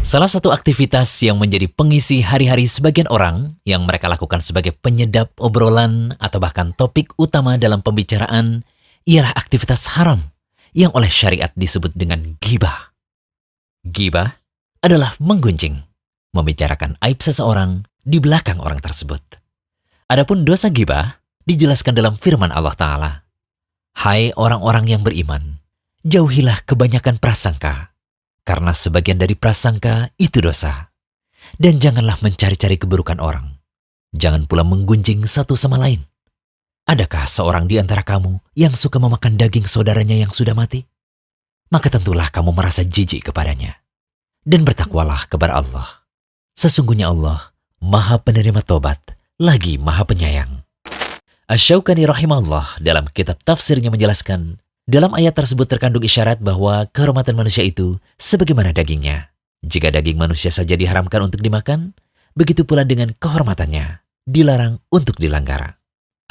Salah satu aktivitas yang menjadi pengisi hari-hari sebagian orang yang mereka lakukan sebagai penyedap obrolan atau bahkan topik utama dalam pembicaraan ialah aktivitas haram yang oleh syariat disebut dengan ghibah. Ghibah adalah menggunjing, membicarakan aib seseorang di belakang orang tersebut. Adapun dosa ghibah dijelaskan dalam firman Allah Ta'ala. Hai orang-orang yang beriman, jauhilah kebanyakan prasangka, karena sebagian dari prasangka itu dosa. Dan janganlah mencari-cari keburukan orang. Jangan pula menggunjing satu sama lain. Adakah seorang di antara kamu yang suka memakan daging saudaranya yang sudah mati? Maka tentulah kamu merasa jijik kepadanya. Dan bertakwalah kepada Allah. Sesungguhnya Allah Maha Penerima Tobat, lagi Maha Penyayang. Asy-Syaukani rahimahullah dalam kitab tafsirnya menjelaskan, dalam ayat tersebut terkandung isyarat bahwa kehormatan manusia itu sebagaimana dagingnya. Jika daging manusia saja diharamkan untuk dimakan, begitu pula dengan kehormatannya, dilarang untuk dilanggar.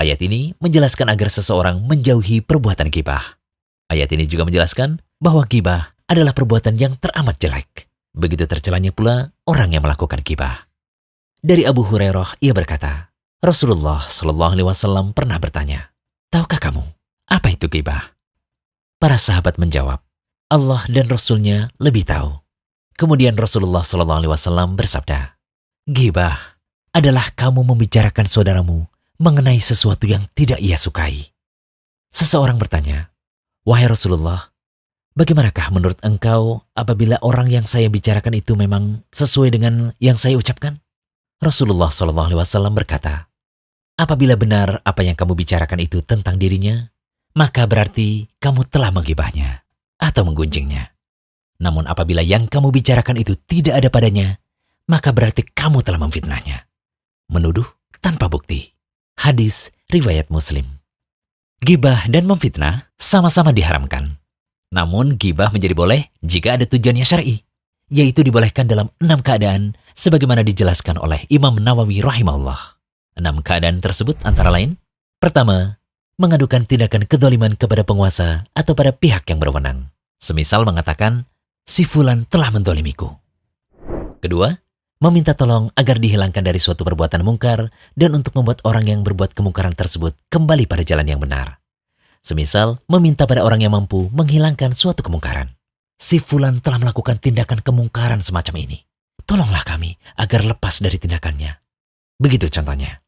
Ayat ini menjelaskan agar seseorang menjauhi perbuatan ghibah. Ayat ini juga menjelaskan bahwa ghibah adalah perbuatan yang teramat jelek. Begitu tercelanya pula orang yang melakukan ghibah. Dari Abu Hurairah, ia berkata, Rasulullah Shallallahu Alaihi Wasallam pernah bertanya, tahukah kamu apa itu ghibah? Para sahabat menjawab, Allah dan Rasulnya lebih tahu. Kemudian Rasulullah Shallallahu Alaihi Wasallam bersabda, ghibah adalah kamu membicarakan saudaramu mengenai sesuatu yang tidak ia sukai. Seseorang bertanya, wahai Rasulullah, bagaimanakah menurut engkau apabila orang yang saya bicarakan itu memang sesuai dengan yang saya ucapkan? Rasulullah Shallallahu Alaihi Wasallam berkata, apabila benar apa yang kamu bicarakan itu tentang dirinya, maka berarti kamu telah menggibahnya atau menggunjingnya. Namun apabila yang kamu bicarakan itu tidak ada padanya, maka berarti kamu telah memfitnahnya. Menuduh tanpa bukti. Hadis riwayat Muslim. Ghibah dan memfitnah sama-sama diharamkan. Namun ghibah menjadi boleh jika ada tujuannya syar'i, yaitu dibolehkan dalam 6 keadaan sebagaimana dijelaskan oleh Imam Nawawi rahimahullah. 6 keadaan tersebut antara lain, pertama, mengadukan tindakan kedzaliman kepada penguasa atau pada pihak yang berwenang. Semisal mengatakan, si fulan telah mendolimiku. Kedua, meminta tolong agar dihilangkan dari suatu perbuatan mungkar dan untuk membuat orang yang berbuat kemungkaran tersebut kembali pada jalan yang benar. Semisal meminta pada orang yang mampu menghilangkan suatu kemungkaran. Si fulan telah melakukan tindakan kemungkaran semacam ini. Tolonglah kami agar lepas dari tindakannya. Begitu contohnya.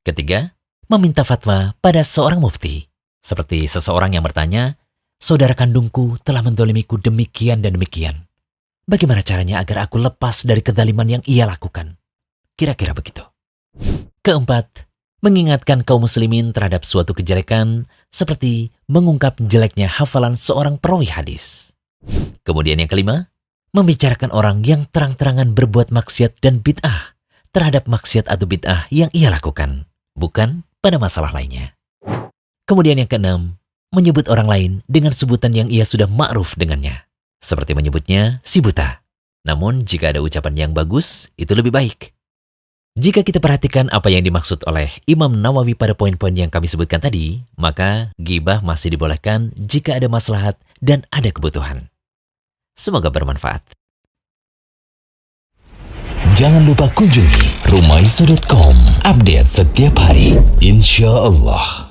Ketiga, meminta fatwa pada seorang mufti. Seperti seseorang yang bertanya, saudara kandungku telah mendolimiku demikian dan demikian. Bagaimana caranya agar aku lepas dari kezaliman yang ia lakukan? Kira-kira begitu. Keempat, mengingatkan kaum muslimin terhadap suatu kejelekan seperti mengungkap jeleknya hafalan seorang perawi hadis. Kemudian yang kelima, membicarakan orang yang terang-terangan berbuat maksiat dan bid'ah terhadap maksiat atau bid'ah yang ia lakukan, bukan pada masalah lainnya. Kemudian yang keenam, menyebut orang lain dengan sebutan yang ia sudah ma'ruf dengannya. Seperti menyebutnya si buta. Namun jika ada ucapan yang bagus, itu lebih baik. Jika kita perhatikan apa yang dimaksud oleh Imam Nawawi pada poin-poin yang kami sebutkan tadi, maka ghibah masih dibolehkan jika ada maslahat dan ada kebutuhan. Semoga bermanfaat. Jangan lupa kunjungi rumaiso.com. Update setiap hari, insya Allah.